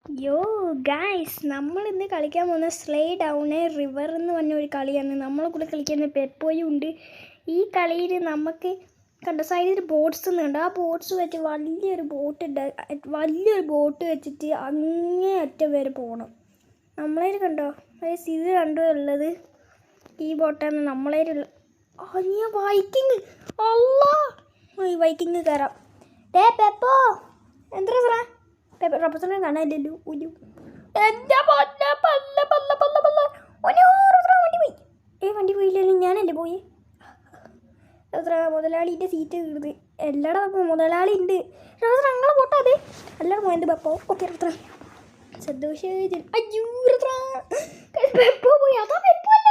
യോ ഗായ്സ്, നമ്മൾ ഇന്ന് കളിക്കാൻ പോകുന്ന സ്ലേ ഡൗൺ റിവർ എന്ന് പറഞ്ഞ ഒരു കളിയാണ്. നമ്മളെ കൂടെ കളിക്കുന്ന പെപ്പോയും ഉണ്ട്. ഈ കളിയിൽ നമുക്ക് കണ്ട സൈഡിൽ ബോട്ട്സ് ഉണ്ട്. ആ ബോട്ട്സ് വെച്ച് വലിയൊരു ബോട്ട് വെച്ചിട്ട് അങ്ങേ അറ്റം വരെ പോകണം. നമ്മളതിൽ കണ്ടോ ഇത് കണ്ടോ ഉള്ളത് ഈ ബോട്ടാണ് നമ്മളതിലുള്ള. വൈക്കിങ് ഈ വൈക്കിങ് കയറാം. പെപ്പോ എന്താ റപ്പസനെ കാണാനില്ലല്ലോ. വണ്ടി പോയില്ലല്ലോ, ഞാനല്ലേ പോയി. മുതലാളിൻ്റെ സീറ്റ് കീറുന്നത് എല്ലായിടത്തും മുതലാളി ഉണ്ട്. ഞങ്ങളെ പോട്ടോ അത് എല്ലാവരും പോയത് പെപ്പോ. ഓക്കെ റത്ര സന്തോഷം. പെപ്പോ പോയി. അതാ പെപ്പോ അല്ല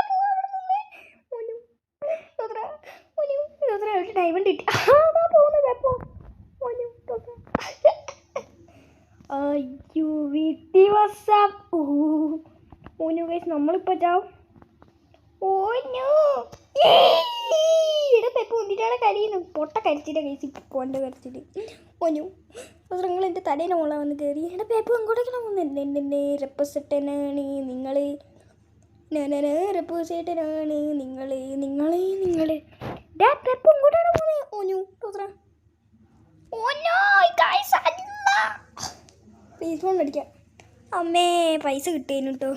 ഒരു ഡയമണ്ട് കിട്ടി. അതാ പോകുന്നത് പെപ്പോ. നമ്മളിപ്പോ പെപ്പ ഒന്നിട്ടാണ് കരിയുന്നു. പൊട്ട കരിച്ചിട്ട് കഴിച്ച് പോൻ്റെ കരച്ചിട്ട് നിങ്ങൾ എൻ്റെ തലേനെ മോള വന്ന് കയറി. എടാ പെപ്പ എങ്ങോട്ടേക്കാണ് പോകുന്നത്? എന്നെ റെപ്പസെട്ടനാണ് നിങ്ങൾ, റെപ്പസേട്ടനാണ് നിങ്ങൾ പെപ്പ എങ്ങോട്ടാണ് പോകുന്നത്? പ്ലീസ് ഫോൺ അടിക്കാം. അമ്മേ പൈസ കിട്ടിയേനു കേട്ടോ.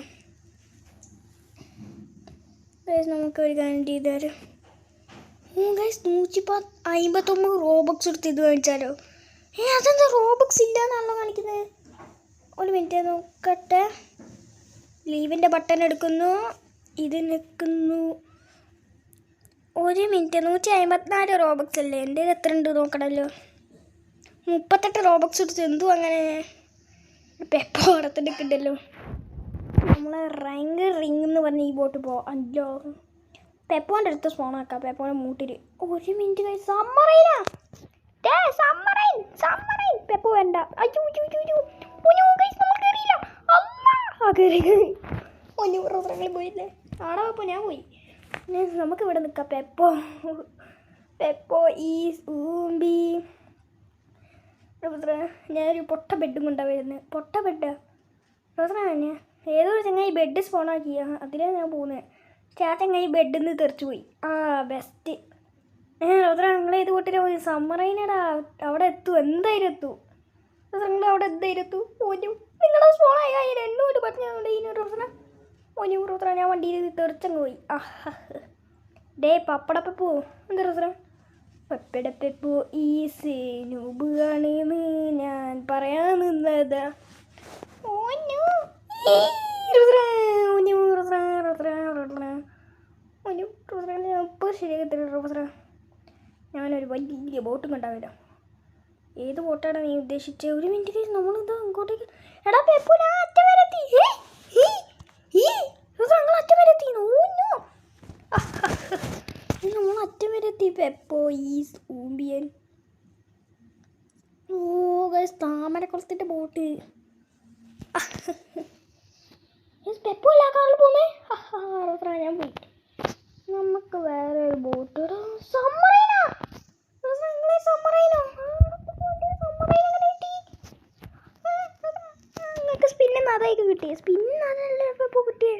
നമുക്ക് ഒരു കാര്യം ചെയ്താലോ. 159 റോബക്സ് എടുത്ത് ഇത് കാണിച്ചാലോ. അതെന്താ റോബക്സ് ഇല്ലയെന്നാണല്ലോ കാണിക്കുന്നത്. ഒരു മിനിറ്റ് നോക്കട്ടെ. ലീവിൻ്റെ ബട്ടൺ എടുക്കുന്നു, ഇത് നിൽക്കുന്നു. ഒരു മിനിറ്റ് 154 റോബക്സ് അല്ലേ? എൻ്റെ എത്ര ഉണ്ട് നോക്കണമല്ലോ. 38 റോബക്സ് എടുത്ത് എന്തു അങ്ങനെ പെപ്പോ അടത്തിട്ടുണ്ടല്ലോ. നമ്മളെ റാങ്ക് റിങ് എന്ന് പറഞ്ഞ ഈ ബോട്ട് അല്ലോ. പെപ്പോൻ്റെ അടുത്ത് സ്പോണാക്കാം. പെപ്പോൻ്റെ മൂട്ടിൽ ഒരു മിനിറ്റ് കഴിച്ച് സമ്മറൈൻ പെപ്പോ വേണ്ട. പോയില്ലേ ആടാ. അപ്പോൾ ഞാൻ പോയി. നമുക്ക് ഇവിടെ നിൽക്കാം. പെപ്പോ ഈസ് ഊമ്പി. ഞാനൊരു പൊട്ട ബെഡും കൊണ്ടാണ് വരുന്നത്. പൊട്ട ബെഡാ തന്നെ. ഏതോ ഒരു ചങ്ങായി ബെഡ് സ്പോണാക്കിയ അതിലാണ് ഞാൻ പോകുന്നത്. ചങ്ങായി ബെഡിൽ നിന്ന് തെറിച്ചു പോയി. ബെസ്റ്റ്. ഞങ്ങളേത് കൂട്ടിട്ട് പോയി? സമ്മറൈനടാ. അവിടെ എത്തും, എന്തായാലും എത്തും. നിങ്ങൾ അവിടെ എന്തായാലും എത്തും. നിങ്ങളെ സ്പോണായി എന്നോട് പറഞ്ഞു ഞാൻ വണ്ടിയിൽ തെറിച്ചങ്ങ് പോയി. പപ്പടപ്പൂ എന്താ റോസന? പെപ്പടപ്പെപ്പോ ഈസ് നൂബ് ആണെന്ന് ഞാൻ പറയാൻ നിന്നതാ. ഞാനൊരു വലിയ ബോട്ടും കണ്ടാവില്ല. ഏത് ബോട്ടാണ് നീ ഉദ്ദേശിച്ചത്? ഒരു മിനിറ്റ് നമ്മളിതാ ഇങ്ങോട്ടേക്ക്. എടാ പെപ്പോ ഞാൻ അറ്റം വരെ എത്തി. നമ്മൾ അറ്റം വരെ എത്തി. പെപ്പോ ഈസ് ഊമ്പിയൻ. താമരക്കുളത്തിൻ്റെ ബോട്ട്. പെപ്പോ അല്ല കാറിൽ പോകുന്നേ. ഞാൻ പോയി. നമുക്ക് വേറെ ഒരു ബോട്ട്. നിങ്ങൾക്ക് സ്പിന്ന് അതായിരിക്കും കിട്ടിയേ. സ്പിന്ന് അതല്ലേ പെപ്പോ കിട്ടിയേ.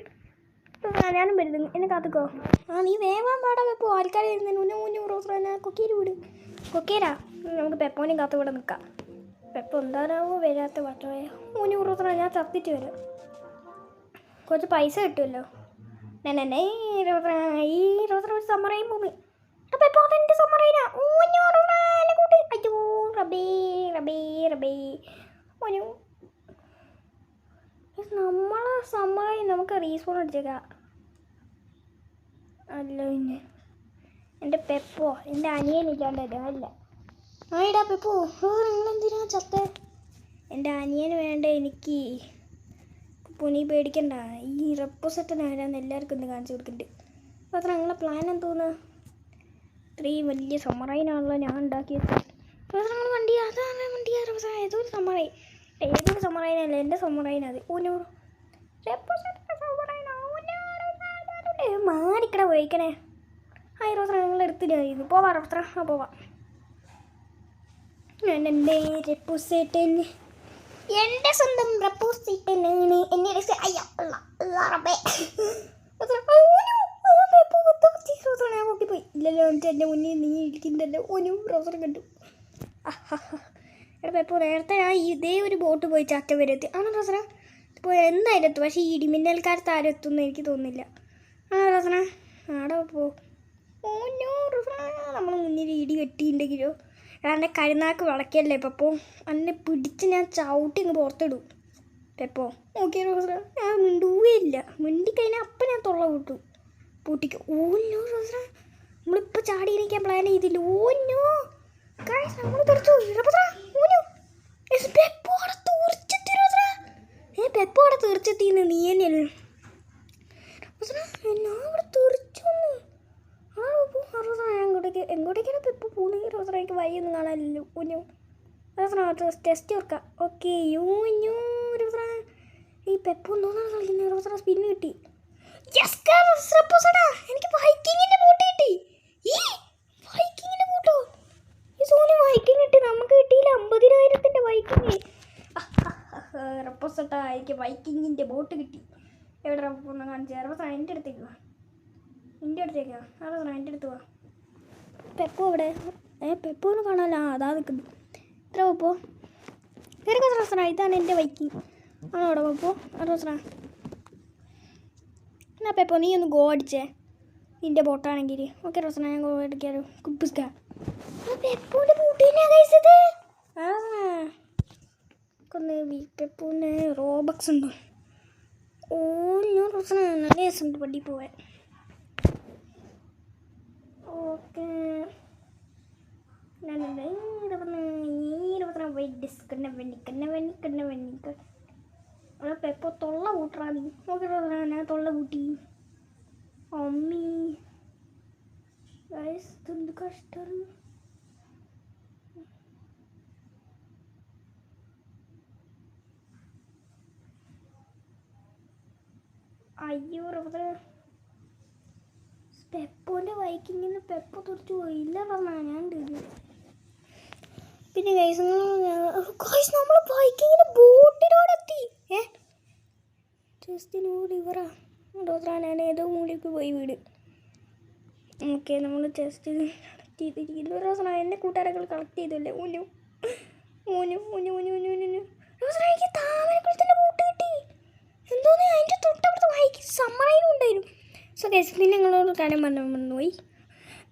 ഞാനും വരുന്നു, എന്നെ കാത്തുക്കോ. നീ വേഗം പാടാ പെപ്പോ. ആൾക്കാർ വരുന്നതിന് കൊക്കേര് വിട്. കൊക്കേരാ നമുക്ക് പെപ്പോനെയും കാത്തു ഇവിടെ നിൽക്കാം. പെപ്പോ എന്താണാവോ വരാത്ത പട്ടോയ. ഞാൻ ചത്തിട്ട് വരാം. കുറച്ച് പൈസ കിട്ടുമല്ലോ. ഈ റോസറ സമ്മറൈൻ പോന്ന്. പെപ്പോ അതെൻ്റെ സമ്മറൈനാ. അയ്യോ റബേ. നമ്മളെ സമ്മറൈൻ നമുക്ക് റീസ്പോൺ അടിച്ചേക്കാം. അല്ല പിന്നെ എൻ്റെ പെപ്പോ എൻ്റെ അനിയനില്ലാണ്ടല്ലോ. അല്ല ആയിടാ പെപ്പോ. നിങ്ങളെന്തിനാ ചത്തേ? എൻ്റെ അനിയന് വേണ്ട എനിക്ക്. നീ പേടിക്കണ്ട. ഈ റെപ്പോസെറ്റനാരാന്ന് എല്ലാവർക്കും ഒന്ന് കാണിച്ചു കൊടുക്കുന്നുണ്ട്. അപ്പോൾ നിങ്ങളെ പ്ലാൻ എന്തോന്ന്? ഇത്രയും വലിയ സമ്മറൈനാണല്ലോ ഞാൻ ഉണ്ടാക്കിയത്. നിങ്ങൾ വണ്ടി അതാണ് വണ്ടി. ഏതൊരു സമ്മറൈനല്ല എൻ്റെ സമ്മറൈൻ അത്. മാറിക്കട പോയിക്കണേ. റോസറ നിങ്ങൾ എടുത്തില്ലായിരുന്നു. പോവാം റോസറ. പോവാം. ഞാൻ എൻ്റെ റെപ്പോസെറ്റൻ എൻ്റെ സ്വന്തം റപ്പോസിറ്റനാണ് എന്നെ അയ്യോ റബ്ബേ പോയി ഇല്ലല്ലോ എൻ്റെ മുന്നിൽ നീ ഇരിക്കുന്നല്ലോ ഓനും റോസർ കണ്ടു. എടാ പെപ്പോ നേരത്തെ ഞാൻ ഇതേ ഒരു ബോട്ട് പോയി ചാറ്റ വരെ എത്തി ആണോ റോസന ഇപ്പോൾ എന്തായാലും എത്തും. പക്ഷേ ഈ ഇടിമിന്നൽക്കാലത്ത് ആരും എത്തുമെന്ന് എനിക്ക് തോന്നുന്നില്ല. ആണോ റോസന ആടെ പോ ഓനോ റോസന നമ്മൾ മുന്നിൽ ഇടി കെട്ടിയിട്ടുണ്ടെങ്കിലോ എൻ്റെ കരുനാക്ക് വിളക്കല്ലേ പെപ്പോ എന്നെ പിടിച്ച് ഞാൻ ചവിട്ടി ഇങ്ങ് പുറത്തിടും. പെപ്പോ നോക്കിയ റോസന ഞാൻ മിണ്ടുകയില്ല. മിണ്ടിക്കഴിഞ്ഞാൽ അപ്പം ഞാൻ തൊള്ള പൂട്ടിക്കും. ഓനോ റോസന നമ്മളിപ്പോൾ ചാടി എനിക്കാൻ പ്ലാൻ ചെയ്തില്ല. ഓനോ നമ്മൾ തെറിച്ചു പെപ്പോ അവിടെ തീർച്ചെത്തിന്ന് നീ തന്നെയല്ലേ എന്നാ അവിടെ തീർച്ചു എങ്ങോട്ടേക്കാണ് പെപ്പോ പോകുന്നത്? റോസറ എനിക്ക് വഴിയൊന്നും കാണാനില്ലല്ലോ. ഓനോ റോസറ ടെസ്റ്റ് ഓർക്കാം. ഓക്കെ യോഞ്ഞോ റോസറ ഈ പെപ്പോ എന്തോന്നാണ് കളിക്കുന്നത്? റോസറ സ്പിന്ന് കിട്ടി. എനിക്ക് വൈക്കിങ്ങിൻ്റെ ബോട്ട് കിട്ടി. ഈ വൈക്കിങ്ങിൻ്റെ ബോട്ടോ ഈ സോണി വൈക്കിങ് കിട്ടി. നമുക്ക് കിട്ടിയില്ല 50,000 വൈക്കിങ്. റപ്പോസട്ടാ എനിക്ക് വൈക്കിങ്ങിൻ്റെ ബോട്ട് കിട്ടി. എവിടെ റപ്പൊന്ന് കാണിച്ചു റപ്പോസ എൻ്റെ അടുത്തേക്ക് വാ. എൻ്റെ അടുത്തേക്ക് വാ റപ്പോസ എൻ്റെ അടുത്ത് വാ. പെപ്പോ ഇവിടെ പെപ്പോന്ന് കാണാമല്ലോ. അതാ നിൽക്കുന്നു. എത്ര പെപ്പോ കയറി റോസറ ഇതാണ് എൻ്റെ വൈക്കിങ്. ആണോ അവിടെ പെപ്പോ റോസറ എന്നാ പെപ്പോ നീ ഒന്ന് ഗോ അടിച്ചേ നിൻ്റെ ബോട്ടാണെങ്കിൽ. ഓക്കെ റോസന ഞാൻ ഗോ അടിക്കാലോ. കുപ്പിസ്ക പെപ്പോൻ്റെ ബോട്ട് തന്നെയാണ് കഴിച്ചത്. പെപ്പൂന് റോബക്സ് ഉണ്ടോ? ഓ ഞാൻ റോസന നല്ല രസമുണ്ട് പള്ളി പോവാൻ. ഓക്കെ അവിടെ പെപ്പോ തൊള്ള കൂട്ടറാ നീ. ഓക്കെ റോസന ഞാൻ തൊള്ള കൂട്ടി. അമ്മീ എന്ത് കഷ്ടം. അയ്യോ റബ്ബേ പെപ്പോൻ്റെ വൈക്കിങ്ങിന് പെപ്പോ തുറച്ചു പോയില്ല പറഞ്ഞാ ഞാൻ പിന്നെ ഗൈസ് നമ്മൾ വൈക്കിങ്ങിന് ബോട്ടിനോടെത്തി. ജസ്റ്റ് നോ റിവറാ ഡോസറാ ഞാൻ ഏതോ മൂലയ്ക്ക് പോയി വീട്. ഓക്കെ നമ്മൾ ജസ്റ്റ് കളക്ട് ചെയ്തിരിക്കുന്നു. റോസന എൻ്റെ കൂട്ടുകാരൊക്കെ കളക്ട് ചെയ്തല്ലേ. ഊനു ഊനു ഊനു ഊനു ഊനു ഊനു റോസന എനിക്ക് താമരക്കുളത്തിൻ്റെ ബോട്ട് കിട്ടി. എന്തോന്ന് അതിൻ്റെ തൊട്ടപ്പുറത്ത് വൈകി സമ്മറൈനും ഉണ്ടായിരുന്നു. സോ ഗൈസ് പിന്നെ നിങ്ങളോട് കാര്യം പറഞ്ഞു പോയി.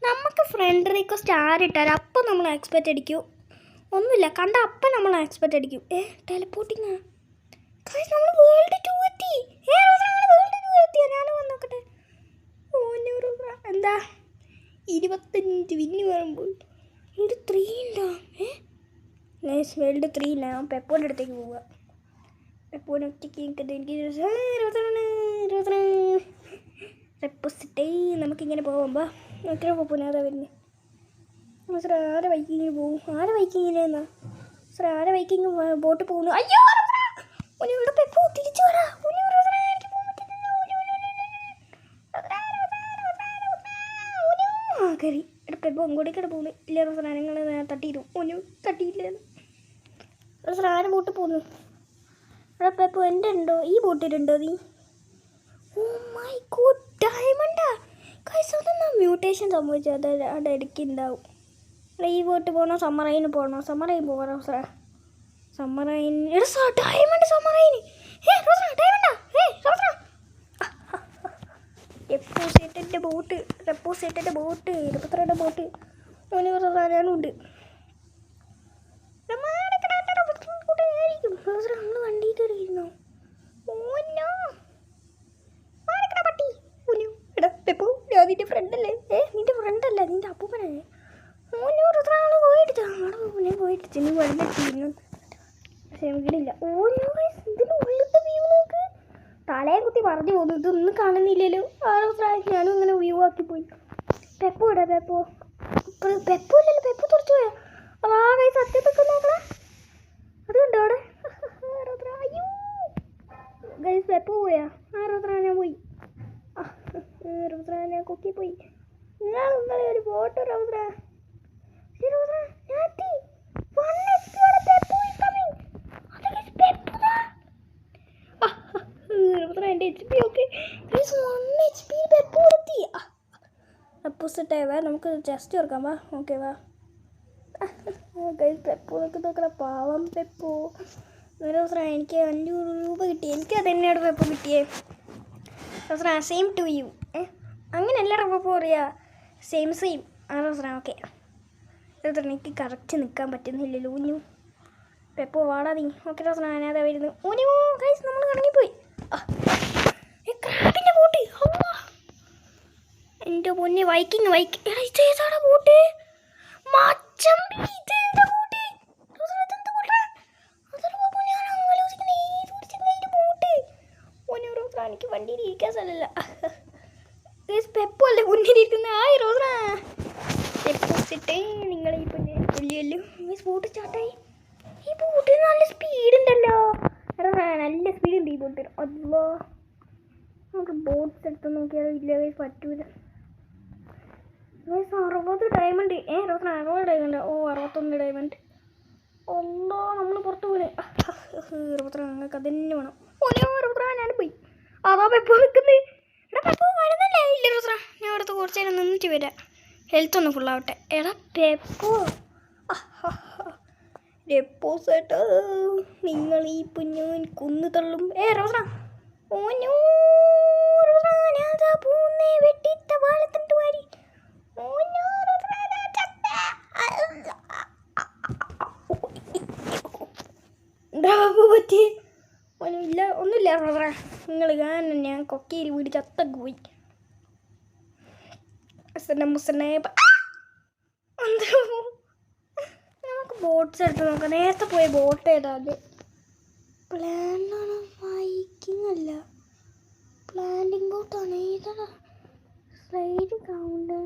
നമുക്ക് ഫ്രണ്ട് റിക്വസ്റ്റ് ആരിട്ടാൽ അപ്പം നമ്മൾ എക്സ്പെക്റ്റ് അടിക്കും. ഒന്നുമില്ല കണ്ട അപ്പം നമ്മൾ എക്സ്പെക്റ്റ് അടിക്കും. ടെലിപ്പോർട്ടിങ് നമ്മൾ വേൾഡ് 2 എത്തി. വേൾഡ് 2 എത്തിയാ ഞാനും വന്ന് നോക്കട്ടെ. എന്താ 25 വിന്ന് വരുമ്പോൾ വേൾഡ് 3 ഉണ്ടോ? വേൾഡ് 3 ഇല്ല. ഞാൻ പെപ്പോൻ്റെ അടുത്തേക്ക് പോവുക. പെപ്പോനെ ഒറ്റയ്ക്ക് എനിക്ക് റെപ്പോസിറ്റേ നമുക്കിങ്ങനെ പോകുമ്പോൾ എത്ര പെപ്പോനെ അതാ വരുന്നത്. സാർ ആരെ ബൈക്കിങ്ങിന് പോകും? ആരെ ബൈക്കിങ്ങിനെന്നാ സാർ ആരെ ബൈക്കിങ് ബോട്ട് പോകുന്നു? അയ്യോ ഇവിടെ പെപ്പോ തിരിച്ചു വരാ. കയറി പെപ്പോ അങ്ങോട്ടേക്കടെ പോകുന്നു. ഇല്ല റോസറ നിങ്ങൾ തട്ടിയിരും. ഒന്നു തട്ടിയില്ല റോസറ ആരെ ബോട്ട് പോകുന്നു? അവിടെ പെപ്പോ എൻ്റെ ഉണ്ടോ ഈ ബോട്ടിലുണ്ടോ നീ? ഓ മൈ ഗോഡ് ഡയമണ്ടാ കൈസ്. അതൊന്നാ മ്യൂട്ടേഷൻ സംഭവിച്ചത് അവിടെ ഇടയ്ക്ക് ഉണ്ടാവും. ഈ ബോട്ട് പോകണോ സമ്മറൈന് പോകണോ? സമ്മറൈൻ പോകണോ റോസറ? സമ്മറൈൻ ഡയമണ്ട് സമ്മറൈന് ഡയമണ്ടാ റെപ്പോസേറ്റൻ്റെ ബോട്ട് റെപ്പോസേറ്റൻ്റെ ബോട്ട് 22 ബോട്ട് ഓന് ഞാനും ഉണ്ട്. നമ്മൾ വണ്ടി കയറിയിരുന്നോ? ഓനോ പട്ടി ഓനു എടാ പെപ്പോ ഞാൻ നിൻ്റെ ഫ്രണ്ടല്ലേ? നിൻ്റെ ഫ്രണ്ടല്ല നിൻ്റെ അപ്പൂപ്പനല്ലേ? ഓനോ റുദ്രാണ് പോയിടിച്ചാ അവിടെ പോയിടിച്ചു. നീ വെള്ളത്തിരുന്നു പക്ഷെ വീടില്ല. ഓനോ ഇതിൻ്റെ ഉള്ളിലത്തെ വ്യൂ നോക്ക്. തലയെ കുത്തി പറഞ്ഞു പോകുന്നു. ഇതൊന്നും കാണുന്നില്ലല്ലോ. ഞാനും ഇങ്ങനെ വ്യൂ ആക്കി പോയി. പെപ്പോ ഇടാ പെപ്പോ പെപ്പോ ഇല്ലല്ലോ. പെപ്പോ തുറച്ചു പോയാ ആ കൈ സത്യത്തൊക്കെ നോക്കണേ. അത് കണ്ടോ അവിടെ? അയ്യോ ഗൈസ് പെപ്പോ പോയാ? റോസറ ഞാൻ പോയി. റോസറ ഞാൻ കൊക്കി പോയി. നിങ്ങളെ ഒരു ഫോട്ടോ റോസറ ഞാൻ എത്തി. പെപ്പോ എൻ്റെ HP ഒക്കെ 1 HP പെപ്പോ എത്തി. അപ്പോസിറ്റായവാ നമുക്ക് ജസ്റ്റ് ഓർക്കാം. വാ ഓക്കെ വാ ഗൈസ്. പെപ്പോ നോക്കണം, പാവം പെപ്പോ. എനിക്ക് 500 രൂപ കിട്ടി. എനിക്ക് അത് തന്നെയാണ് പെപ്പോ കിട്ടിയേ. Same to you. അങ്ങനെയല്ല പെപ്പോ പറയാ, സെയിം ഓക്കെ. എനിക്ക് കറക്റ്റ് നിൽക്കാൻ പറ്റുന്നില്ലല്ലോ. ഊഞ്ഞു പെപ്പോ വാടാ നീ. ഓക്കെ ഞാനതാ വരുന്നു. ഊഞ്ഞു ഗൈസ് നമ്മൾ കറങ്ങിപ്പോയി. ക്രാബിൻ്റെ ബോട്ട്. എൻ്റെ പൊന്നെ വൈക്കിങ് ഇതേതാടാ ബോട്ട്? എനിക്ക് വണ്ടിയിൽ ഇരിക്കാൻ സ്ഥലമില്ല. പെപ്പോ അല്ലേ മുന്നിലിരിക്കുന്ന. ഡെപ്പോസിറ്റ് നിങ്ങൾ ഈ പുല്ലിയല്ലോ. ബോട്ട് സ്റ്റാർട്ടായി. ഈ ബോട്ടിന് നല്ല സ്പീഡ് ഉണ്ടല്ലോ. നല്ല സ്പീഡ് ഉണ്ട് ഈ ബോട്ടിന്. അല്ലോ നമുക്ക് ബോട്ട്സ് എടുത്ത് നോക്കിയാലോ? ഇല്ല പറ്റൂല. 60 ഡയമണ്ട്. 60 ഡയമണ്ട്. 61 ഡയമണ്ട്. ഒന്നോ നമ്മൾ പുറത്ത് പോലെ. 62 ഞങ്ങൾക്ക് അത് തന്നെ വേണം. 62 ഞാൻ പോയി. അതാ പെപ്പോ നിൽക്കുന്നത്. പെപ്പോ വരുന്നില്ലേ? ഇല്ല റോസറ, ഞാൻ അടുത്ത് കുറച്ച് നേരം നിന്നിട്ട് വരാം. ഹെൽത്ത് ഒന്ന് ഫുള്ളാവട്ടെ. എടാ പെപ്പോ ഡെപ്പോസിറ്റ് നിങ്ങൾ ഈ പുഞ്ഞൂൻ കുന്നു തള്ളും. റോസറ ഓഞ്ഞോ വെട്ടിത്ത വാഴത്തിട്ട് വാരി. എന്താ പറ്റി? ഇല്ല ഒന്നുമില്ല റോസറ. നിങ്ങൾ ഞാൻ കൊക്കയിൽ വീട് ചത്തൊക്കെ പോയി. നമുക്ക് ബോട്ട്സ് എടുത്ത് നോക്കാം. നേരത്തെ പോയ ബോട്ട് ഏതാ? അത് പ്ലാനാണ്. വൈക്കിംഗ് അല്ല, പ്ലാൻഡിങ് ബോട്ടാണ്. ഏതാ സ്ലൈഡ് കൗണ്ടർ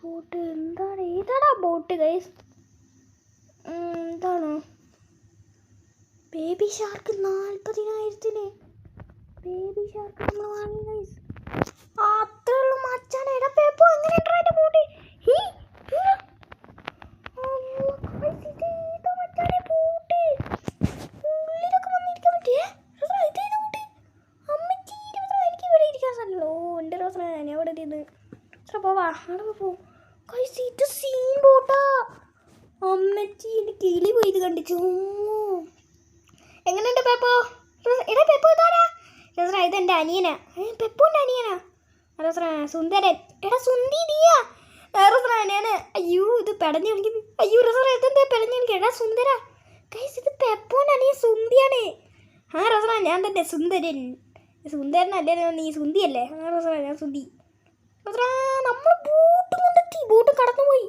ബോട്ട്? എന്താണ് ഏതാടാ ബോട്ട് ഗൈസ്? എന്താണോ? ബേബി ഷാർക്ക് 40,000-ന് ബേബി ഷാർക്ക് നമ്മൾ വാങ്ങി ഗൈസ്. അത്രേ ഉള്ളൂ മച്ചാനെ. എടാ പെപ്പോ എങ്ങനെ എൻ്റെ ബോട്ട്? ഉള്ളിലൊക്കെ വന്നിരിക്കാൻ പറ്റിയേ? ഇതേത് ബോട്ട്? അമ്മച്ചി എനിക്ക് ഇവിടെ ഇരിക്കാൻ സ്ഥലമല്ലോ. എൻ്റെ റോസന ഞാൻ അവിടെ എത്തിയത്. പോവാ അവിടെ പോ ഗൈസ്. ഇത് സീൻ ബോട്ടാ. അമ്മച്ചി എൻ്റെ കിളി പോയത് കണ്ടിച്ചു. എങ്ങനെയുണ്ട് പെപ്പോ? എടാ പെപ്പോ ഇതാരാ? റോസറ ഇതെൻ്റെ അനിയനാ. പെപ്പോൻ്റെ അനിയനാ റോസറ. സുന്ദരൻ. എടാ സുന്ദി നീയാ? റോസറ ഞാൻ. അയ്യോ ഇത് പെടഞ്ഞു കളിക്കുന്നു. അയ്യോ റോസറ ഇതെന്താ പെടഞ്ഞു കളിക്കുക? എടാ സുന്ദര ഗൈസ്, ഇത് പെപ്പോൻ്റെ അനിയൻ സുന്ദിയാണ്. റോസറ ഞാൻ തന്നെ സുന്ദരൻ. സുന്ദരനല്ലേ നീ? സുന്ദിയല്ലേ? റോസറ ഞാൻ സുന്ദി. റോസറ നമ്മൾ ബോട്ട് കൊണ്ടെത്തി. ബോട്ട് കടന്നുപോയി.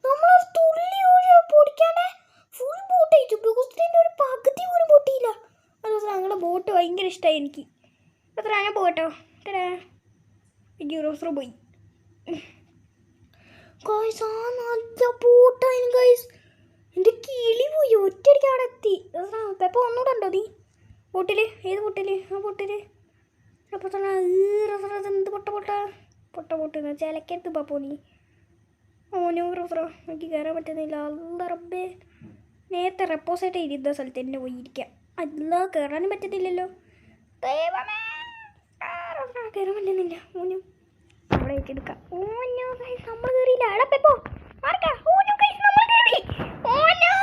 നമ്മളൊരു തുള്ളി പൊടിക്കാണ്ട് ഫുൾ ബോട്ട് അയച്ചു. ബ്ലൂസ്റ്റിൻ്റെ ഒരു പകുതി പോലും പൊട്ടിയില്ല. അതുപോലെ ഞങ്ങളുടെ ബോട്ട് ഭയങ്കര ഇഷ്ടമായി എനിക്ക്. എത്ര ഞാൻ പോകട്ടോ? റോസറ പോയി ഗൈസ്. നല്ല ബോട്ടായിരുന്നു ഗൈസ്. എൻ്റെ കിളി പോയി. ഒറ്റയ്ക്ക് അവിടെ എത്തി. പെപ്പോ ഒന്നുകൂടെ ഉണ്ടോ നീ ബോട്ടിൽ? ഏത് ബോട്ടിൽ? ആ ബോട്ടിൽ എന്ത് പൊട്ട ബോട്ട് ചിലക്കരുത് പാപ്പോ നീ. ഓനോ റോസറോ എനിക്ക് കയറാൻ പറ്റുന്നില്ല. അല്ല റബ്ബേ, നേരത്തെ റെപ്പോസായിട്ട് ഇരുന്ന സ്ഥലത്ത് തന്നെ പോയിരിക്കാം. അല്ല കയറാനും പറ്റുന്നില്ലല്ലോ. കയറാൻ പറ്റുന്നില്ല. ഓനോ അവിടെ ഏറ്റെടുക്കാം. ഓനോ ഗൈസ് നമ്മൾ കയറിയില്ല. അടപ്പെപ്പോ ഓനോ ഗൈസ് നമ്മൾ കയറി. ഓനോ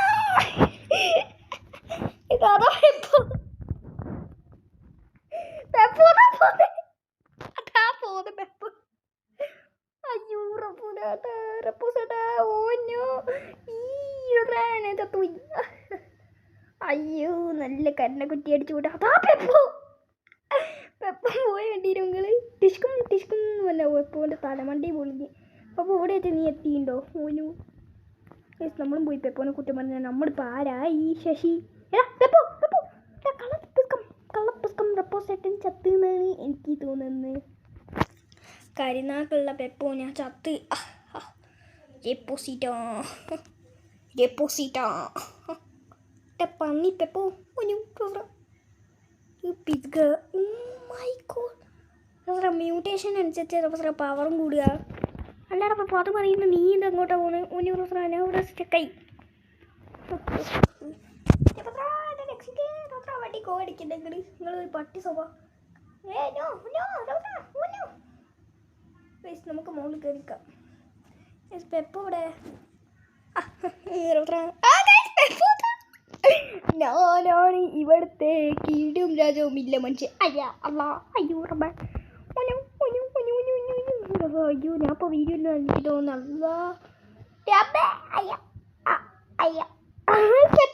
ഇതാ പെപ്പോ. പെപ്പോ അതാ പോകുന്നു പെപ്പോ. അയ്യോ റെപ്പോസേട്ടാ ഓനോ ചത്തുപോയി. അയ്യോ നല്ല കരണക്കുറ്റി അടിച്ചു കൂട്ടാ. അതാ പെപ്പോ. പെപ്പോ പോയ വേണ്ടിയിരുന്നു നിങ്ങൾ. ടിഷ്കും വല്ല പെപ്പോൻ്റെ തലമണ്ടി പൊളിഞ്ഞ്. അപ്പോൾ ഇവിടെ എത്തി നീ എത്തിയിട്ടുണ്ടോ? ഓനു നമ്മളും പോയി പെപ്പോനെ കുറ്റം പറഞ്ഞാൽ നമ്മളിപ്പോൾ ആരാ? ഈ ശശി. പെപ്പോ കള്ളപ്പുസ്കം റെപ്പോസേട്ടൻ ചത്ത് എന്നാണ് എനിക്ക് തോന്നുന്നത്. കരിനാക്കുള്ള പെപ്പോ ഞാൻ ചത്ത്. ഡെപ്പോസിറ്റാ പന്നി പെപ്പോ. മ്യൂട്ടേഷൻ അനുസരിച്ച് പവറും കൂടുക. അല്ലാതെ പെപ്പോ അത് പറയുന്നത് നീ ഇതെങ്ങോട്ടാ പോകുന്നത്? ഞാൻ ഇവിടെ സ്റ്റക്കായി. വണ്ടി കോടിക്കുന്നെങ്കിൽ നിങ്ങളൊരു പട്ടി സ്വഭാവം. നമുക്ക് മുകളിൽ കയറിക്കാം. പെപ്പ ഇവിടെ ഞാനാണ് ഇവിടുത്തെ കീടും രാജവും ഇല്ല മനുഷ്യൻ. അയ്യാ അല്ലാ അയ്യോ റബ്ബ അയ്യോ ഞാൻ ഇപ്പോൾ വീഡിയോ എനിക്ക് തോന്നുന്നു.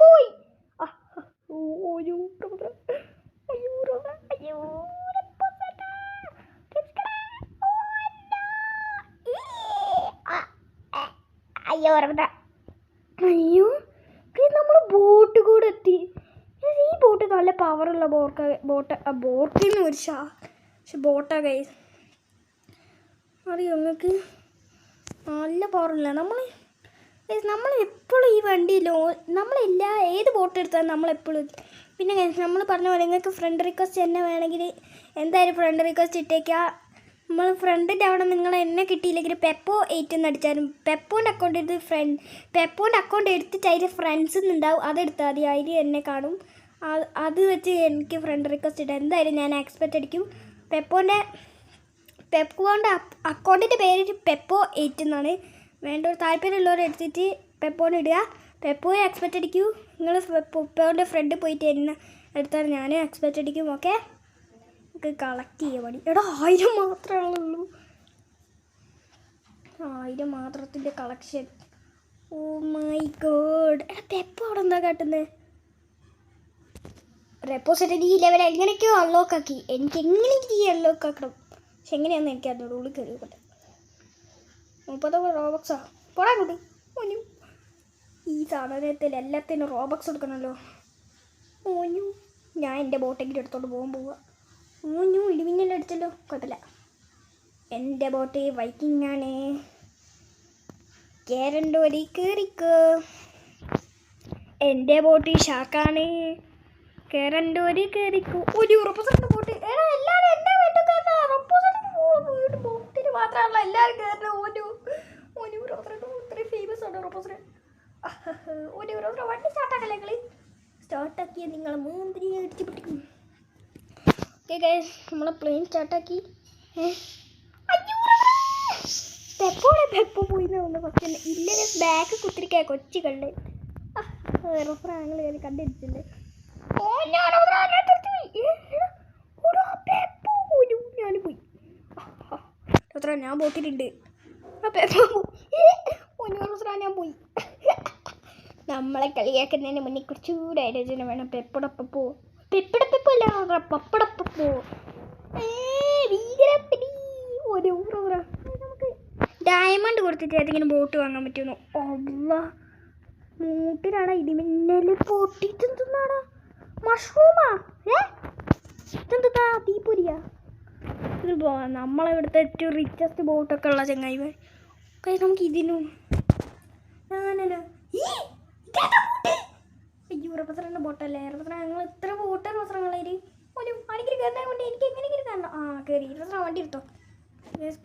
പോയി അയ്യോ അയ്യോ നമ്മൾ ബോട്ട് കൂടെ എത്തി. ഈ ബോട്ട് നല്ല പവറുള്ള ബോട്ടിൽ നിന്ന് ഒരു പക്ഷെ ബോട്ടാ ഗൈസ് അറിയോ നിങ്ങൾക്ക് നല്ല പവറില്ല. നമ്മൾ എപ്പോഴും ഈ വണ്ടിയിലോ ഏത് ബോട്ട് എടുത്താലും നമ്മളെപ്പോഴും. പിന്നെ നമ്മൾ പറഞ്ഞ പോലെ നിങ്ങൾക്ക് ഫ്രണ്ട് റിക്വസ്റ്റ് എന്നെ വേണമെങ്കിൽ എന്തായാലും ഫ്രണ്ട് റിക്വസ്റ്റ് ഇട്ടേക്കുക. നമ്മൾ ഫ്രണ്ടിൻ്റെ അവിടെ നിങ്ങൾ എന്നെ കിട്ടിയില്ലെങ്കിൽ പെപ്പോ 8 എന്ന് അടിച്ചാലും പെപ്പോൻ്റെ അക്കൗണ്ട് എടുത്തിട്ട് അതിൽ ഫ്രണ്ട്സ് ഉണ്ടാവും, അതെടുത്താൽ മതി. അതിൽ എന്നെ കാണും. അത് വെച്ച് എനിക്ക് ഫ്രണ്ട് റിക്വസ്റ്റ് ഇട്ടാൽ എന്തായാലും ഞാൻ എക്സ്പെക്റ്റ് അടിക്കും. പെപ്പോൻ്റെ അക്കൗണ്ടിൻ്റെ പേര് പെപ്പോ 8 എന്നാണ്. വേണ്ട താല്പര്യമുള്ളവർ എടുത്തിട്ട് പെപ്പോനെ ഇടുക. പെപ്പോയെ എക്സ്പെക്റ്റ് അടിക്കൂ. നിങ്ങൾ പെപ്പോൻ്റെ ഫ്രണ്ട് പോയിട്ട് എന്നെ എടുത്താൽ ഞാൻ എക്സ്പെക്റ്റ് അടിക്കും. ഓക്കെ നമുക്ക് കളക്ട് ചെയ്യാൻ മതി. എടാ 1000 മാത്രമേ ഉള്ളൂ. 1000 മാത്രത്തിൻ്റെ കളക്ഷൻ. Oh my god. എടാ പെപ്പോ അവിടെ എന്താ കാട്ടുന്നത്? റെപ്പോസിറ്റ് ഈ ലെവൽ എങ്ങനെയൊക്കെയോ അൺലോക്ക് ആക്കി. എനിക്ക് എങ്ങനെയെങ്കിലും ഈ അൺലോക്ക് ആക്കണം. പക്ഷെ എങ്ങനെയാണെന്ന് എനിക്ക് അതിനോട് ഉള്ളിൽ കയറിയോട്ടെ. 30 റോബക്സാ പോടാ കൂട്ടി. ഓനു ഈ സാധനത്തിൽ എല്ലാത്തിനും റോബക്സ് എടുക്കണമല്ലോ. ഓനു ഞാൻ എൻ്റെ ബോട്ടെങ്കിലും എടുത്തോണ്ട് പോവുക. ഓനു ഇടിമിന്നൽ അടിച്ചല്ലോ, കുഴപ്പമില്ല. എൻ്റെ ബോട്ട് വൈക്കിംഗ് ആണ്. കേരണ്ടോരി കയറിക്കോ. എൻ്റെ ബോട്ട് ഷാർക്കാണ്. കേരണ്ടോരി കയറിക്കോ. ഒരു റൊപ്പോസിൻ്റെ ബോട്ട്. എടാ എല്ലാവരും എൻ്റെ വീട്ടിൽ കയറുന്ന റൊപ്പോസിൻ്റെ ബോട്ടിന് മാത്രമല്ല എല്ലാവരും കയറുന്നത്. ഓനു ഇത്രയും ഫേമസ് ആണ് റൊപ്പോസിന്. ഒരു വണ്ടി സ്റ്റാർട്ടാക്കല്ലേ നിങ്ങൾ? സ്റ്റാർട്ടാക്കിയ നിങ്ങൾ മൂന്നിരി അടിച്ച് പിടിക്കും. ഓക്കെ ഗൈസ് നമ്മളെ പ്ലെയിൻ സ്റ്റാർട്ടാക്കി. പെപ്പോ പോയി ഫസ്റ്റ് ഇല്ലെങ്കിൽ ബാക്ക് കുത്തിരിക്കാ കൊച്ചികളിൽ ഞങ്ങൾ കയറി കണ്ടിരിച്ചില്ലേ. ഞാൻ പോയി. ഞാൻ പോത്തിട്ടുണ്ട്. ഞാൻ പോയി. നമ്മളെ കളിയാക്കുന്നതിന് മുന്നേ കുറച്ചുകൂടെ ആലോചന വേണം. പെപ്പടപ്പോ അല്ല പപ്പടപ്പോ നമുക്ക് ഡയമണ്ട് കൊടുത്തിട്ട് ഏതെങ്കിലും ബോട്ട് വാങ്ങാൻ പറ്റുമോ? അല്ല മൂട്ടിലാടാ ഇടിമിന്നല് പൊട്ടിട്ടെന്താടാ മഷ്റൂമാ? ഇതെന്താ തീപ്പൊരിയാ? ഇത് നമ്മളിവിടുത്തെ ഏറ്റവും റിച്ചസ്റ്റ് ബോട്ടൊക്കെ ഉള്ള ചങ്ങായിമാർ. നമുക്ക് ഇതിനും അയ്യോ റപ്പസറിൻ്റെ ബോട്ടല്ലേ? റപ്പസറ ഞങ്ങൾ ഇത്ര ബോട്ട് റപ്പസറങ്ങളതിൽ ഒരു അടിക്കൽ കയറാൻ കൊണ്ട് എനിക്ക് എങ്ങനെയെങ്കിലും കാണണം. കയറി റപ്പസറ വണ്ടി എടുത്തോ.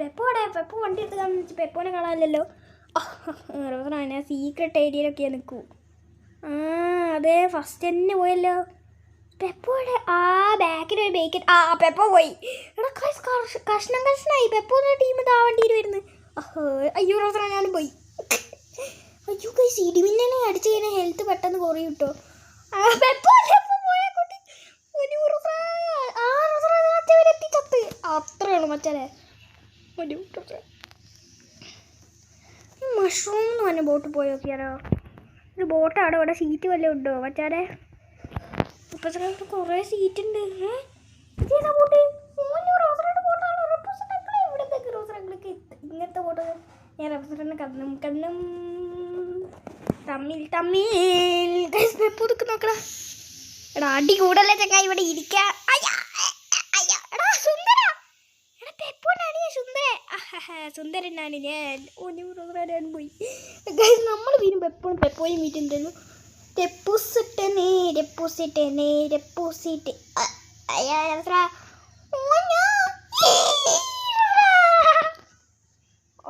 പെപ്പോ വണ്ടി എടുത്ത് കാണുന്ന വെച്ചാൽ പെപ്പോനെ കാണാമല്ലോ. റപ്പസറ ഞാൻ സീക്രട്ട് ഏരിയയിലൊക്കെയാണ് നിൽക്കൂ. അതെ ഫസ്റ്റ് തന്നെ പോയല്ലോ. പെപ്പോയുടെ ബാക്കിലൊരു ബേക്കൻ. പെപ്പോ പോയി. എടാ കഷ്ണമായി. പെപ്പോന്ന ടീം ഇതാ വണ്ടിയിൽ വരുന്നത്. അയ്യോ റോസറ ഞാനും പോയി. അയ്യോ കൈസ് ഇടിമിന്നലെ അടിച്ചു കഴിഞ്ഞാൽ ഹെൽത്ത് പെട്ടെന്ന് കുറയും കേട്ടോ. അത്രയുള്ളൂ മറ്റേ മഷ്റൂം എന്ന് പറഞ്ഞ ബോട്ട് പോയി നോക്കിയാലോ. ഒരു ബോട്ട് അവിടെ സീറ്റ് വല്ലതും ഉണ്ടോ മച്ചാരെ? ഇപ്പം കുറേ സീറ്റ് ഉണ്ട്. ഇങ്ങനത്തെ ബോട്ട് ഞാൻ റെഫ്രിജറേറ്ററിന് കണ്ണം തമ്മിൽ പെപ്പൊതുക്ക് നോക്കടാ. എടാ അടി കൂടല്ലേ ചങ്ങായി ഇവിടെ ഇരിക്കാം. എടാ സുന്ദര, എടാ പെപ്പോനാണ് സുന്ദരനാണ് ഞാൻ. ഞാൻ പോയി. നമ്മൾ വീണ്ടും പെപ്പോയും വീട്ടിൽ എന്തായാലും ഡെപ്പോസിറ്റ്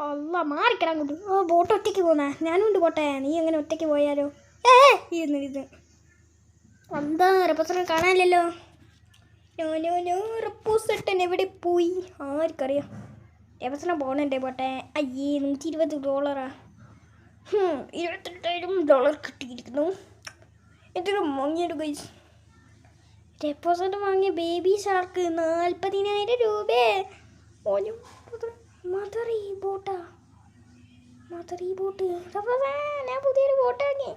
അല്ല മാറിക്കിടാൻ കൊണ്ട്. ബോട്ട് ഒറ്റയ്ക്ക് പോന്നാ ഞാനും ഉണ്ട് പോട്ടെ. നീ എങ്ങനെ ഒറ്റയ്ക്ക് പോയാലോ? ഇരുന്ന് എന്താ റെപ്പോസറിനെ കാണാനില്ലല്ലോ. റെപ്പോസട്ടൻ എവിടെ പോയി ആർക്കറിയാം. റെപ്പോസറിനെ പോകണുണ്ടേ പോട്ടെ. അയ്യേ $120. $28,000 കിട്ടിയിരിക്കുന്നു. എന്തൊരു വാങ്ങിയൊരു ഗൈസ്. ഡെപ്പോസിറ്റ് വാങ്ങിയ ബേബി ഷാർക്ക് 40,000 രൂപ. മദർ ഈ ബോട്ട് ഞാൻ പുതിയൊരു ബോട്ട് വാങ്ങി.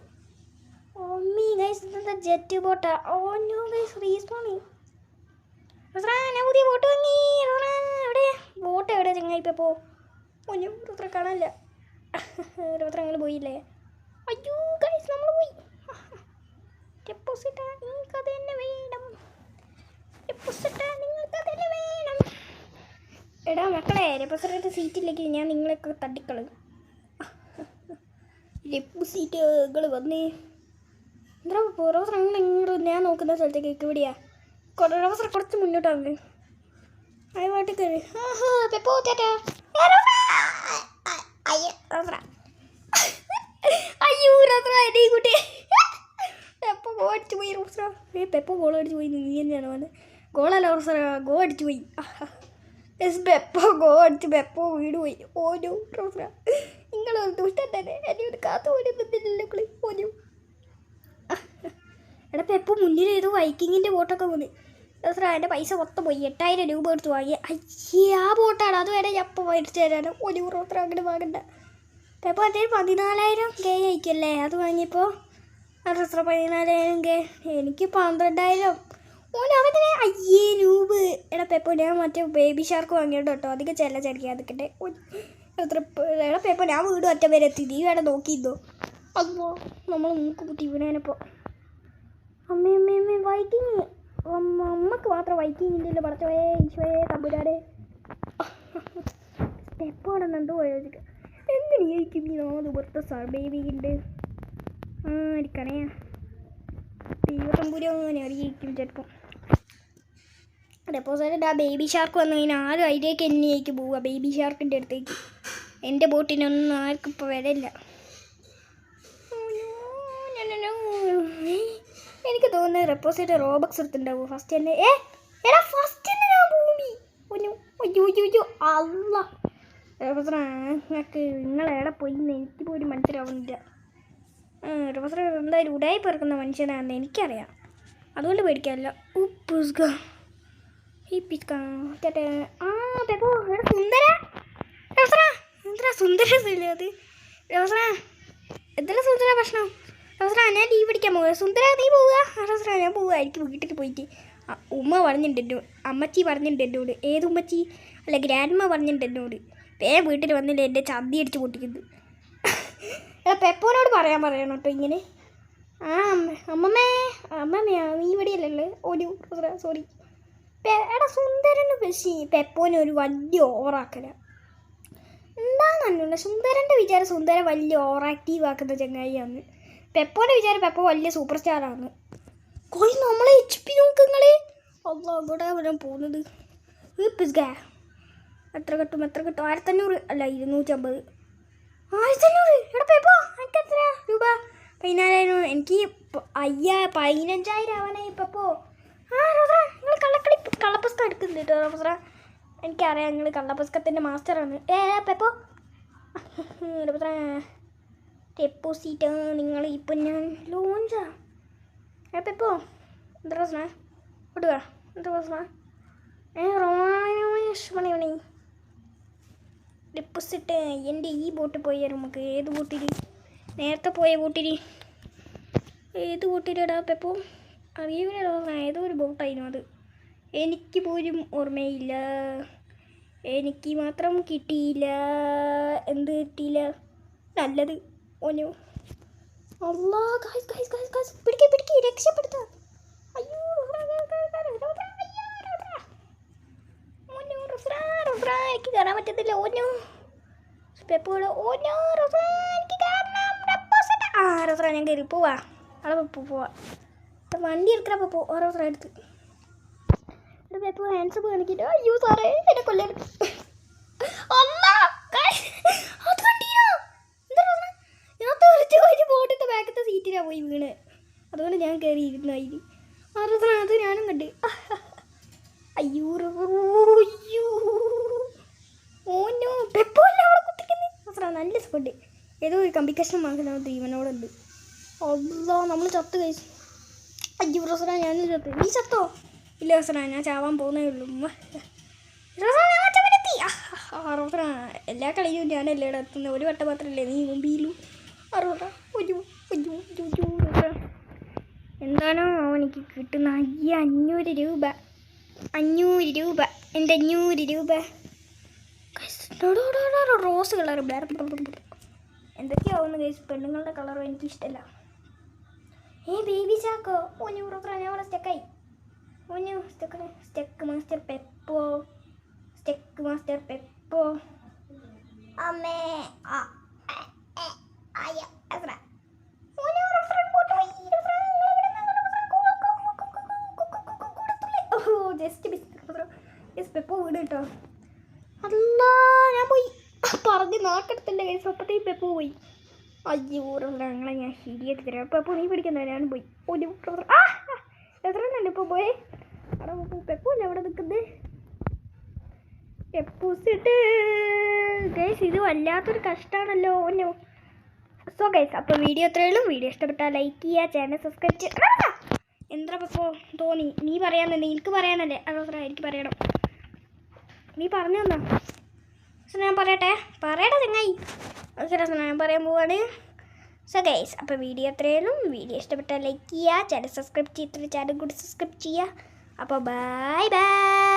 ഓമ്മി ഗൈസ് ഇതെന്താ ജെറ്റ് ബോട്ടാ. ഓനോ ഗൈസ് റീസ്പോണി. ഞാൻ പുതിയ ബോട്ട് വാങ്ങി. എവിടെ ബോട്ട് എവിടെ ചങ്ങായി ഇപ്പം പോ. ഒന്നും റുദ്ര കാണാനില്ല. റുദ്ര ഞങ്ങൾ പോയില്ലേ. അയ്യോ ഗൈസ് നമ്മൾ പോയി. ഡെപ്പോസിറ്റ് നിങ്ങൾക്ക് തന്നെ വേണം. എടാ മക്കളെ ഡെപ്പോസിറ്റ് സീറ്റിലേക്ക് ഞാൻ നിങ്ങളൊക്കെ തട്ടിക്കളയും. ഡെപ്പോസിറ്റുകൾ വന്നേ. എന്താ നിങ്ങൾ ഞാൻ നോക്കുന്ന സ്ഥലത്തേക്ക് എവിടെയാ കുറച്ച് മുന്നോട്ടാണ്. അതുമായിട്ട് കയറി. അയ്യോ റോസറ കുട്ടി പെപ്പ ഗോ അടിച്ചു പോയി. റോസറ പെപ്പ ഗോൾ അടിച്ചു പോയി. നീ തന്നെയാണ് വന്നത്. ഗോളല്ല റോസറ ഗോ അടിച്ചു പോയി. പെപ്പ ഗോ അടിച്ച് പെപ്പ വീട് പോയി. ഓനോ റോസറ നിങ്ങൾ ദുഷ്ടൻ തന്നെ. എന്നെ ഒരു കാത്തു പോലും ബന്ധില്ല ഓനോ. എടാ പെപ്പ മുന്നിൽ ഏതോ വൈക്കിങ്ങിൻ്റെ ബോട്ടൊക്കെ വന്ന്. റോസറ എൻ്റെ പൈസ മൊത്തം പോയി. 8,000 രൂപ എടുത്ത് വാങ്ങി. അയ്യേ ആ ബോട്ടാണ്. അത് വരെ ഞാൻ അപ്പം മേടിച്ചു തരാണ്. ഒരു റോസറ അങ്ങനെ വാങ്ങണ്ട. പെപ്പ അത്യാവശ്യം 14,000 അയക്കല്ലേ അത് വാങ്ങിയപ്പോൾ. റോസറ 14,000 എനിക്ക് 12,000. ഓനവനെ അയ്യേ രൂപ. എടാ പെപ്പോ ഞാൻ മറ്റേ ബേബി ഷാർക്ക് വാങ്ങിയോട്ടോ കേട്ടോ. അധികം ചെല്ലച്ചടിക്കാൻ നിൽക്കട്ടെ. എടാ പെപ്പോ ഞാൻ വീട് ഒറ്റ പേരെ എത്തി. നീ വേണം നോക്കിയിരുന്നോ. അല്ലോ നമ്മൾ മൂക്ക് കുട്ടി വീണേനപ്പോൾ. അമ്മ വൈക്കിങ്. അമ്മക്ക് മാത്രം വൈക്കിങ് ഇല്ലല്ലോ. പടച്ചോയെ ഈശോയെ തമ്പുരാടെ. പെപ്പോ അവിടെ എന്തോ ആലോചിക്കുക. എങ്ങനെയായിരിക്കും ഈ 4 പുറത്തെ ബേബി ഉണ്ട്. ആയിരിക്കണേ ദൈവത്തമ്പുരാനെ അറിയിക്കും ചിലപ്പോൾ. ഡെപ്പോസിറ്റ് ആ ബേബി ഷാർക്ക് വന്നു കഴിഞ്ഞാൽ ആരും അതിലേക്ക് എന്നെയായിരിക്കും പോവുക. ബേബി ഷാർക്കിൻ്റെ അടുത്തേക്ക്. എൻ്റെ ബോട്ടിനൊന്നും ആർക്കും ഇപ്പോൾ വരില്ല. എനിക്ക് തോന്നുന്നത് റെപ്പോസിറ്റ് റോബക്സ് എടുത്തിട്ടുണ്ടാവും ഫസ്റ്റ് തന്നെ. എടാ ഫസ്റ്റ് തന്നെ ഞാൻ ഭൂമി. അയ്യോ അല്ല ഞങ്ങൾക്ക് നിങ്ങളെവിടെ പോയി എന്ന് എനിക്ക് പോലും മനസ്സിലാവുന്നില്ല. റോസർ എന്തായാലും ഉടായി പറക്കുന്ന മനുഷ്യനാണെന്ന് എനിക്കറിയാം. അതുകൊണ്ട് പേടിക്കാറില്ല. സുന്ദര അത് റോസറ എത്ര സുന്ദര ഭക്ഷണം. റോസറ ഞാൻ ലീവ് പിടിക്കാൻ പോവുക. സുന്ദര നീ പോവുക. റോസറ ഞാൻ പോവുക. എനിക്ക് വീട്ടിൽ പോയിട്ട് ഉമ്മ പറഞ്ഞിട്ടുണ്ട് എന്നോട്. അമ്മച്ചി പറഞ്ഞിട്ടുണ്ട് എന്നോട്. ഏത് ഉമ്മച്ചി അല്ല ഗ്രാൻഡ്മ്മ പറഞ്ഞിട്ടുണ്ട് എന്നോട്. വീട്ടിൽ വന്നില്ല എൻ്റെ ചന്തി അടിച്ച് പൊട്ടിക്കുന്നത്. പെപ്പോനോട് പറയണം കേട്ടോ ഇങ്ങനെ. അമ്മമ്മയാ നീ ഇവിടെയല്ലേ. ഒരു സോറി. എടാ സുന്ദരന് പക്ഷേ പെപ്പോനെ ഒരു വലിയ ഓറാക്കല എന്താണെന്നല്ല. സുന്ദരൻ്റെ വിചാരം സുന്ദരൻ വലിയ ഓറാക്റ്റീവ് ആക്കുന്ന ചങ്ങായിയാണ്. പെപ്പോൻ്റെ വിചാരം പെപ്പോ വലിയ സൂപ്പർ സ്റ്റാറാണ്. കൊയ് നമ്മളെ HP നോക്കങ്ങളെ. അല്ലോ ഇവിടെ വരാൻ പോകുന്നത്. എത്ര കിട്ടും 1500 അല്ല 250. 1500. എടാ പെപ്പോ എനിക്ക് എത്ര രൂപ? 14,000. എനിക്ക് 15,000 ആവാനായി പെപ്പോ. റോസറ നിങ്ങൾ കള്ളപ്പുസ്തകം എടുക്കുന്നുണ്ട് കേട്ടോ റോസറ. എനിക്കറിയാം നിങ്ങൾ കള്ളപ്പുസ്തകത്തിൻ്റെ മാസ്റ്ററാണ്. പെപ്പോ റോസറ ഡെപ്പോസിറ്റ് നിങ്ങൾ ഇപ്പം ഞാൻ ലോഞ്ചാ. പെപ്പോ എന്താ റോസറ കൊടുക്കുക. എന്താ റോസറ മണി ഡെപ്പോസിറ്റ് എൻ്റെ ഈ ബോട്ടിൽ പോയി നമുക്ക്. ഏത് ബോട്ടിൽ? നേരത്തെ പോയ ബോട്ടിൽ. ഏത് ബോട്ടിലിടാ പെപ്പോ അറിയൂലോ. ഏതോ ഒരു ബോട്ടായിരുന്നു അത്. എനിക്ക് പോലും ഓർമ്മയില്ല. എനിക്ക് മാത്രം കിട്ടിയില്ല. എന്ത് കിട്ടിയില്ല? നല്ലത് ഓനോ. അല്ലാ പിടിക്ക് രക്ഷപ്പെടുത്താം. അയ്യോ എനിക്ക് കാണാൻ പറ്റത്തില്ല. ഓനോ പെപ്പോട് ഓനോ എനിക്ക് കാണാം. റോസറ ഞാൻ കയറി പോവാ. അവിടെ പോവാ. വണ്ടി എടുക്കണ പോ റോസറ എടുത്ത്. പെപ്പോ ഹാൻഡ്സ് കാണിക്കില്ല. അയ്യോ സാറേ എന്നെ കൊല്ലം. ബോട്ടിന്റെ ബാക്കത്തെ സീറ്റിലാണ് പോയി വീണ്. അതുകൊണ്ട് ഞാൻ കയറി ഇരുന്നായി. അത് ഞാനും കണ്ട്. അയ്യോ അയ്യോ ഓനോ പെപ്പോ അല്ല അവിടെ കുത്തിക്കുന്നത്. നല്ല സ്പെഡ് ഏതോ ഒരു കമ്പിക്കഷ്ണം വാങ്ങുന്ന ഇവനോടുണ്ട്. അല്ലോ നമ്മൾ ചത്ത് കഴിച്ചു. അയ്യോ റസറ ഞാനും ചത്ത്. നീ ചത്തോ? ഇല്ല റസറ ഞാൻ ചാവാൻ പോകുന്നേ ഉള്ളൂ. റസറ എല്ലാ കളിയും ഞാനല്ലേ ഇവിടെ എത്തുന്നത്. ഒരു വട്ടം മാത്രമല്ലേ നീ മുമ്പിലും. എന്താണോ അവനിക്ക് കിട്ടുന്ന 500 രൂപ. 500 രൂപ എൻ്റെ 500 രൂപ. റോസ് കളർ എന്തൊക്കെയാവുന്നു ഗൈസ്. പെണ്ണുങ്ങളുടെ കളറും എനിക്കിഷ്ടമല്ല. ബേബി ചാക്കോ ഓനു റസറ ഞാൻ അവിടെ സ്റ്റക്കായി. ഓനു സ്റ്റെക്ക് മാസ്റ്റർ പെപ്പോ. സ്റ്റെക്ക് മാസ്റ്റർ പെപ്പോ അമ്മേ പെപ്പോ വീട് കേട്ടോ. അല്ല ഞാൻ പോയി പറഞ്ഞ് നാക്കെടുത്തില്ല കേസ്. അപ്പത്തേക്ക് പെപ്പോ പോയി. അയ്യോ ഞങ്ങളെ ഞാൻ ശരിയാക്കി തരാം. പെപ്പോ നീ പിടിക്കുന്ന ഞാൻ പോയി. എത്ര തന്നെ ഇപ്പോൾ പോയേ. അവിടെ പെപ്പോ അല്ലേ അവിടെ നിൽക്കുന്നത്. പെപ്പൂസിട്ട് ഗൈസ് ഇത് വല്ലാത്തൊരു കഷ്ടമാണല്ലോ. ഓനോ സോ ഗൈസ് അപ്പോൾ വീഡിയോ എത്രയുള്ളൂ. വീഡിയോ ഇഷ്ടപ്പെട്ടാൽ ലൈക്ക് ചെയ്യുക, ചാനൽ സബ്സ്ക്രൈബ് ചെയ്യുക. എന്താ പെപ്പോ തോന്നി നീ പറയാന്നല്ലേ. എനിക്ക് പറയാനല്ലേ. എനിക്ക് പറയണം. നീ പറഞ്ഞു തന്നോ. ഞാൻ പറയട്ടെ ചങ്ങായി. ഞാൻ പറയാൻ പോവാണ്. സോ ഗൈസ് അപ്പോൾ വീഡിയോ എത്രയുള്ളൂ. വീഡിയോ ഇഷ്ടപ്പെട്ടാൽ ലൈക്ക് ചെയ്യുക, ചാനൽ സബ്സ്ക്രൈബ് ചെയ്യുക. ചാനൽ കൂടി സബ്സ്ക്രൈബ് ചെയ്യുക. അപ്പോൾ ബൈ ബൈ.